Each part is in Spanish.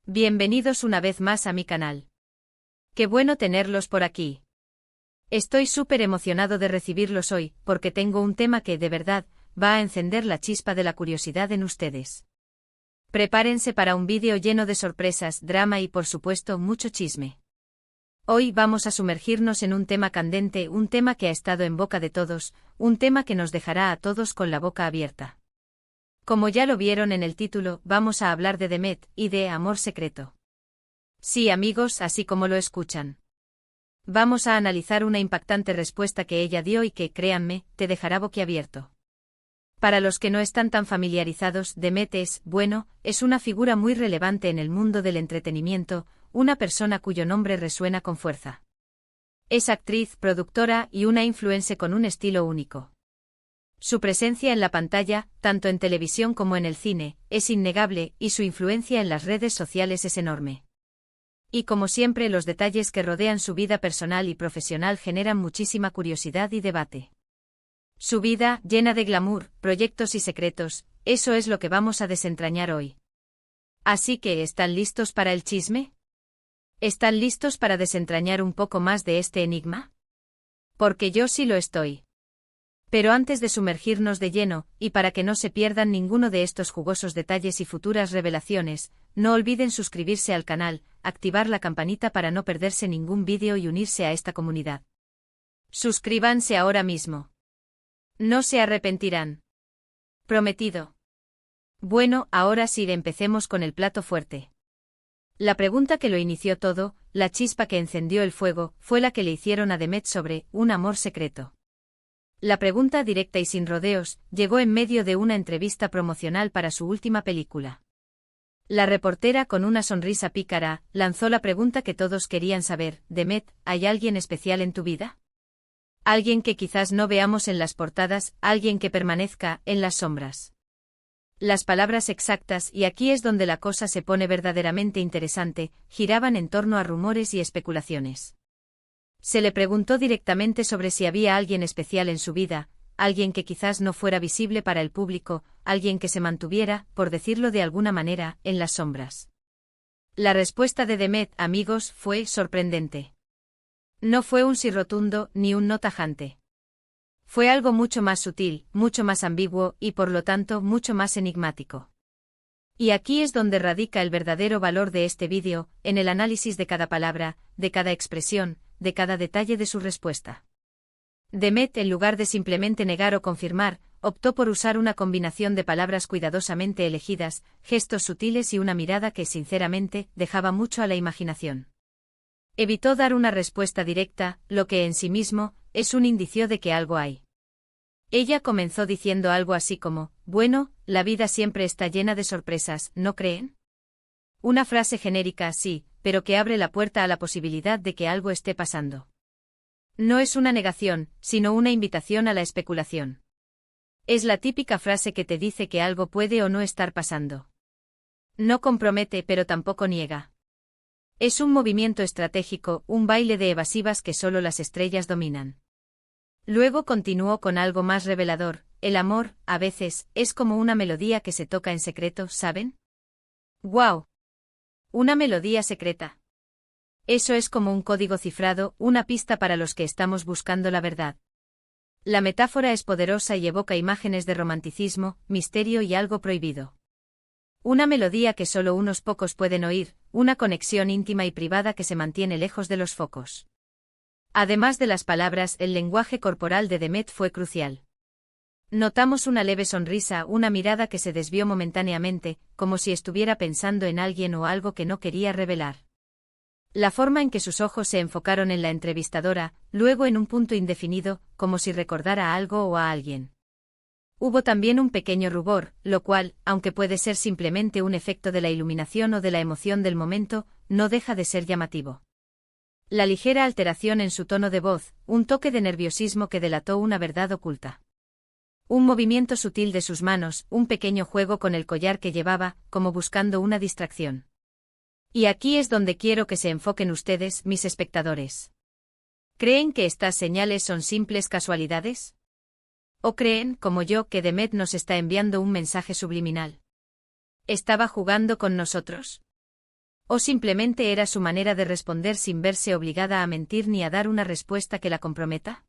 Bienvenidos una vez más a mi canal. Qué bueno tenerlos por aquí. Estoy súper emocionado de recibirlos hoy, porque tengo un tema que, de verdad, va a encender la chispa de la curiosidad en ustedes. Prepárense para un vídeo lleno de sorpresas, drama y, por supuesto, mucho chisme. Hoy vamos a sumergirnos en un tema candente, un tema que ha estado en boca de todos, un tema que nos dejará a todos con la boca abierta. Como ya lo vieron en el título, vamos a hablar de Demet y de amor secreto. Sí, amigos, así como lo escuchan. Vamos a analizar una impactante respuesta que ella dio y que, créanme, te dejará boquiabierto. Para los que no están tan familiarizados, Demet es una figura muy relevante en el mundo del entretenimiento, una persona cuyo nombre resuena con fuerza. Es actriz, productora y una influencer con un estilo único. Su presencia en la pantalla, tanto en televisión como en el cine, es innegable y su influencia en las redes sociales es enorme. Y como siempre, los detalles que rodean su vida personal y profesional generan muchísima curiosidad y debate. Su vida, llena de glamour, proyectos y secretos, eso es lo que vamos a desentrañar hoy. Así que, ¿están listos para el chisme? ¿Están listos para desentrañar un poco más de este enigma? Porque yo sí lo estoy. Pero antes de sumergirnos de lleno, y para que no se pierdan ninguno de estos jugosos detalles y futuras revelaciones, no olviden suscribirse al canal, activar la campanita para no perderse ningún vídeo y unirse a esta comunidad. Suscríbanse ahora mismo. No se arrepentirán. Prometido. Bueno, ahora sí, empecemos con el plato fuerte. La pregunta que lo inició todo, la chispa que encendió el fuego, fue la que le hicieron a Demet sobre un amor secreto. La pregunta directa y sin rodeos, llegó en medio de una entrevista promocional para su última película. La reportera, con una sonrisa pícara, lanzó la pregunta que todos querían saber: Demet, ¿hay alguien especial en tu vida? Alguien que quizás no veamos en las portadas, alguien que permanezca en las sombras. Las palabras exactas, y aquí es donde la cosa se pone verdaderamente interesante, giraban en torno a rumores y especulaciones. Se le preguntó directamente sobre si había alguien especial en su vida, alguien que quizás no fuera visible para el público, alguien que se mantuviera, por decirlo de alguna manera, en las sombras. La respuesta de Demet, amigos, fue sorprendente. No fue un sí rotundo, ni un no tajante. Fue algo mucho más sutil, mucho más ambiguo y por lo tanto mucho más enigmático. Y aquí es donde radica el verdadero valor de este vídeo, en el análisis de cada palabra, de cada expresión, de cada detalle de su respuesta. Demet, en lugar de simplemente negar o confirmar, optó por usar una combinación de palabras cuidadosamente elegidas, gestos sutiles y una mirada que, sinceramente, dejaba mucho a la imaginación. Evitó dar una respuesta directa, lo que en sí mismo es un indicio de que algo hay. Ella comenzó diciendo algo así como: bueno, la vida siempre está llena de sorpresas, ¿no creen? Una frase genérica, sí, pero que abre la puerta a la posibilidad de que algo esté pasando. No es una negación, sino una invitación a la especulación. Es la típica frase que te dice que algo puede o no estar pasando. No compromete, pero tampoco niega. Es un movimiento estratégico, un baile de evasivas que solo las estrellas dominan. Luego continuó con algo más revelador: el amor, a veces, es como una melodía que se toca en secreto, ¿saben? ¡Guau! Una melodía secreta. Eso es como un código cifrado, una pista para los que estamos buscando la verdad. La metáfora es poderosa y evoca imágenes de romanticismo, misterio y algo prohibido. Una melodía que solo unos pocos pueden oír, una conexión íntima y privada que se mantiene lejos de los focos. Además de las palabras, el lenguaje corporal de Demet fue crucial. Notamos una leve sonrisa, una mirada que se desvió momentáneamente, como si estuviera pensando en alguien o algo que no quería revelar. La forma en que sus ojos se enfocaron en la entrevistadora, luego en un punto indefinido, como si recordara algo o a alguien. Hubo también un pequeño rubor, lo cual, aunque puede ser simplemente un efecto de la iluminación o de la emoción del momento, no deja de ser llamativo. La ligera alteración en su tono de voz, un toque de nerviosismo que delató una verdad oculta. Un movimiento sutil de sus manos, un pequeño juego con el collar que llevaba, como buscando una distracción. Y aquí es donde quiero que se enfoquen ustedes, mis espectadores. ¿Creen que estas señales son simples casualidades? ¿O creen, como yo, que Demet nos está enviando un mensaje subliminal? ¿Estaba jugando con nosotros? O simplemente era su manera de responder sin verse obligada a mentir ni a dar una respuesta que la comprometa.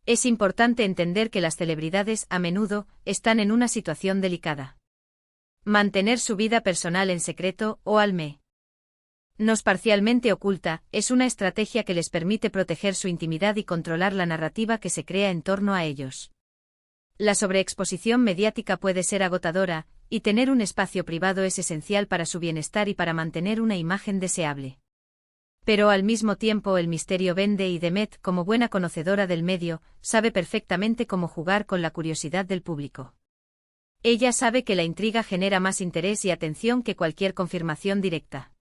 Es importante entender que las celebridades, a menudo, están en una situación delicada. Mantener su vida personal en secreto, o al menos parcialmente oculta, es una estrategia que les permite proteger su intimidad y controlar la narrativa que se crea en torno a ellos. La sobreexposición mediática puede ser agotadora, y tener un espacio privado es esencial para su bienestar y para mantener una imagen deseable. Pero al mismo tiempo el misterio vende y Demet, como buena conocedora del medio, sabe perfectamente cómo jugar con la curiosidad del público. Ella sabe que la intriga genera más interés y atención que cualquier confirmación directa.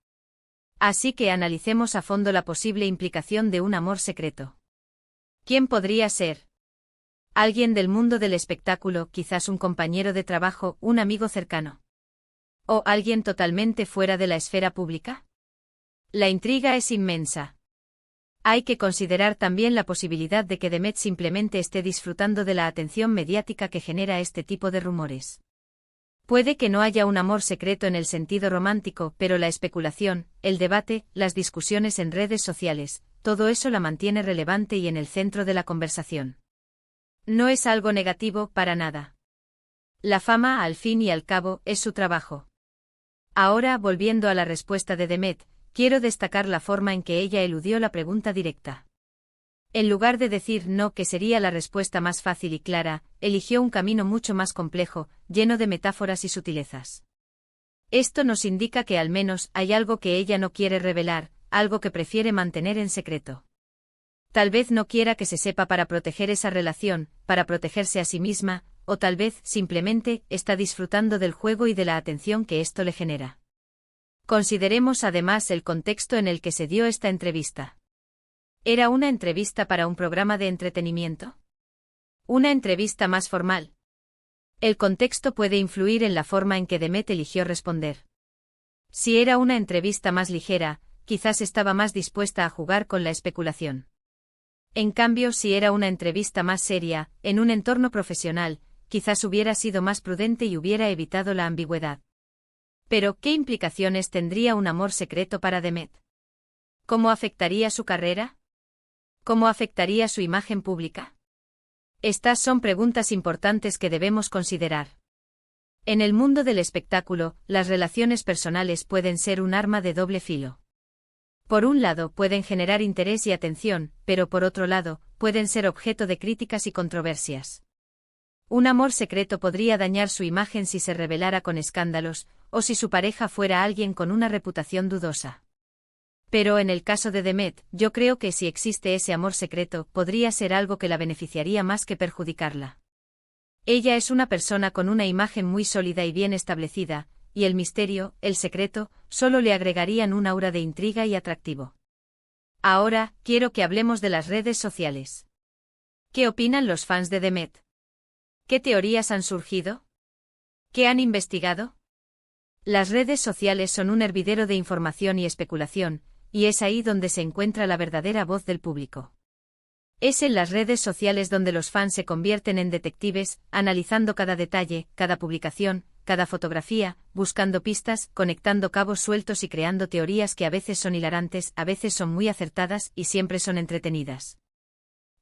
Así que analicemos a fondo la posible implicación de un amor secreto. ¿Quién podría ser? Alguien del mundo del espectáculo, quizás un compañero de trabajo, un amigo cercano. ¿O alguien totalmente fuera de la esfera pública? La intriga es inmensa. Hay que considerar también la posibilidad de que Demet simplemente esté disfrutando de la atención mediática que genera este tipo de rumores. Puede que no haya un amor secreto en el sentido romántico, pero la especulación, el debate, las discusiones en redes sociales, todo eso la mantiene relevante y en el centro de la conversación. No es algo negativo, para nada. La fama, al fin y al cabo, es su trabajo. Ahora, volviendo a la respuesta de Demet, quiero destacar la forma en que ella eludió la pregunta directa. En lugar de decir no, que sería la respuesta más fácil y clara, eligió un camino mucho más complejo, lleno de metáforas y sutilezas. Esto nos indica que al menos hay algo que ella no quiere revelar, algo que prefiere mantener en secreto. Tal vez no quiera que se sepa para proteger esa relación, para protegerse a sí misma, o tal vez, simplemente, está disfrutando del juego y de la atención que esto le genera. Consideremos además el contexto en el que se dio esta entrevista. ¿Era una entrevista para un programa de entretenimiento? ¿Una entrevista más formal? El contexto puede influir en la forma en que Demet eligió responder. Si era una entrevista más ligera, quizás estaba más dispuesta a jugar con la especulación. En cambio, si era una entrevista más seria, en un entorno profesional, quizás hubiera sido más prudente y hubiera evitado la ambigüedad. Pero, ¿qué implicaciones tendría un amor secreto para Demet? ¿Cómo afectaría su carrera? ¿Cómo afectaría su imagen pública? Estas son preguntas importantes que debemos considerar. En el mundo del espectáculo, las relaciones personales pueden ser un arma de doble filo. Por un lado, pueden generar interés y atención, pero por otro lado, pueden ser objeto de críticas y controversias. Un amor secreto podría dañar su imagen si se revelara con escándalos, o si su pareja fuera alguien con una reputación dudosa. Pero en el caso de Demet, yo creo que si existe ese amor secreto, podría ser algo que la beneficiaría más que perjudicarla. Ella es una persona con una imagen muy sólida y bien establecida, y el misterio, el secreto, solo le agregarían un aura de intriga y atractivo. Ahora, quiero que hablemos de las redes sociales. ¿Qué opinan los fans de Demet? ¿Qué teorías han surgido? ¿Qué han investigado? Las redes sociales son un hervidero de información y especulación, y es ahí donde se encuentra la verdadera voz del público. Es en las redes sociales donde los fans se convierten en detectives, analizando cada detalle, cada publicación, cada fotografía, buscando pistas, conectando cabos sueltos y creando teorías que a veces son hilarantes, a veces son muy acertadas y siempre son entretenidas.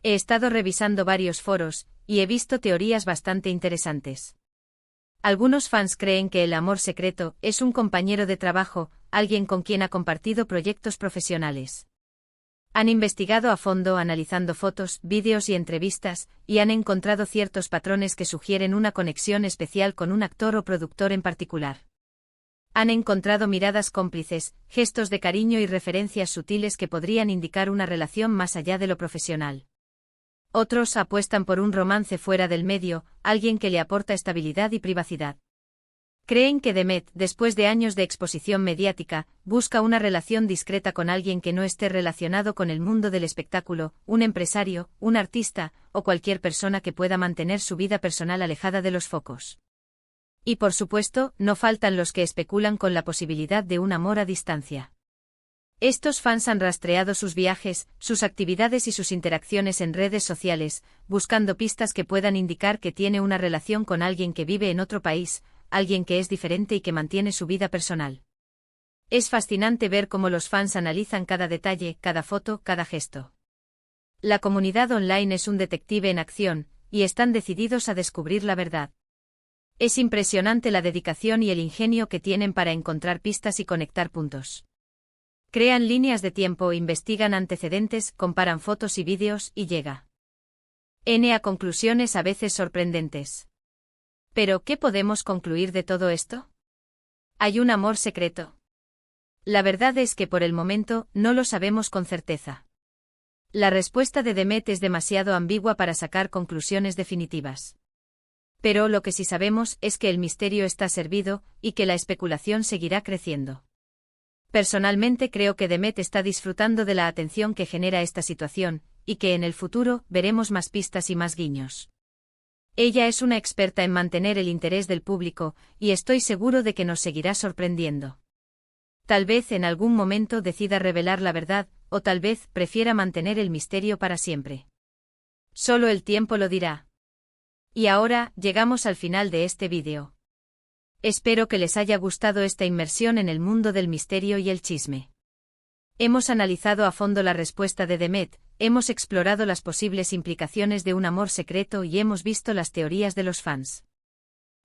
He estado revisando varios foros, y he visto teorías bastante interesantes. Algunos fans creen que el amor secreto es un compañero de trabajo, alguien con quien ha compartido proyectos profesionales. Han investigado a fondo analizando fotos, vídeos y entrevistas, y han encontrado ciertos patrones que sugieren una conexión especial con un actor o productor en particular. Han encontrado miradas cómplices, gestos de cariño y referencias sutiles que podrían indicar una relación más allá de lo profesional. Otros apuestan por un romance fuera del medio, alguien que le aporta estabilidad y privacidad. Creen que Demet, después de años de exposición mediática, busca una relación discreta con alguien que no esté relacionado con el mundo del espectáculo, un empresario, un artista, o cualquier persona que pueda mantener su vida personal alejada de los focos. Y por supuesto, no faltan los que especulan con la posibilidad de un amor a distancia. Estos fans han rastreado sus viajes, sus actividades y sus interacciones en redes sociales, buscando pistas que puedan indicar que tiene una relación con alguien que vive en otro país, alguien que es diferente y que mantiene su vida personal. Es fascinante ver cómo los fans analizan cada detalle, cada foto, cada gesto. La comunidad online es un detective en acción, y están decididos a descubrir la verdad. Es impresionante la dedicación y el ingenio que tienen para encontrar pistas y conectar puntos. Crean líneas de tiempo, investigan antecedentes, comparan fotos y vídeos, y llega a conclusiones a veces sorprendentes. Pero, ¿qué podemos concluir de todo esto? ¿Hay un amor secreto? La verdad es que por el momento, no lo sabemos con certeza. La respuesta de Demet es demasiado ambigua para sacar conclusiones definitivas. Pero lo que sí sabemos es que el misterio está servido, y que la especulación seguirá creciendo. Personalmente creo que Demet está disfrutando de la atención que genera esta situación, y que en el futuro veremos más pistas y más guiños. Ella es una experta en mantener el interés del público, y estoy seguro de que nos seguirá sorprendiendo. Tal vez en algún momento decida revelar la verdad, o tal vez prefiera mantener el misterio para siempre. Solo el tiempo lo dirá. Y ahora, llegamos al final de este vídeo. Espero que les haya gustado esta inmersión en el mundo del misterio y el chisme. Hemos analizado a fondo la respuesta de Demet, hemos explorado las posibles implicaciones de un amor secreto y hemos visto las teorías de los fans.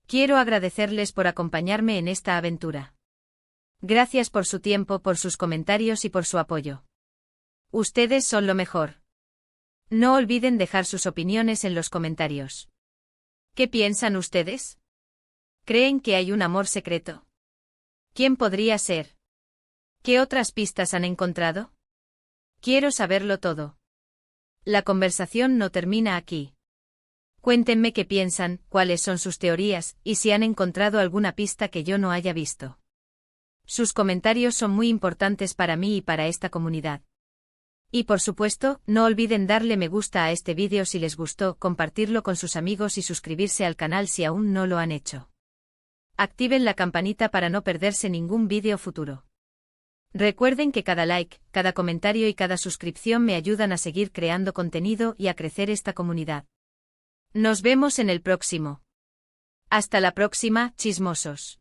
Quiero agradecerles por acompañarme en esta aventura. Gracias por su tiempo, por sus comentarios y por su apoyo. Ustedes son lo mejor. No olviden dejar sus opiniones en los comentarios. ¿Qué piensan ustedes? ¿Creen que hay un amor secreto? ¿Quién podría ser? ¿Qué otras pistas han encontrado? Quiero saberlo todo. La conversación no termina aquí. Cuéntenme qué piensan, cuáles son sus teorías, y si han encontrado alguna pista que yo no haya visto. Sus comentarios son muy importantes para mí y para esta comunidad. Y por supuesto, no olviden darle me gusta a este vídeo si les gustó, compartirlo con sus amigos y suscribirse al canal si aún no lo han hecho. Activen la campanita para no perderse ningún vídeo futuro. Recuerden que cada like, cada comentario y cada suscripción me ayudan a seguir creando contenido y a crecer esta comunidad. Nos vemos en el próximo. Hasta la próxima, chismosos.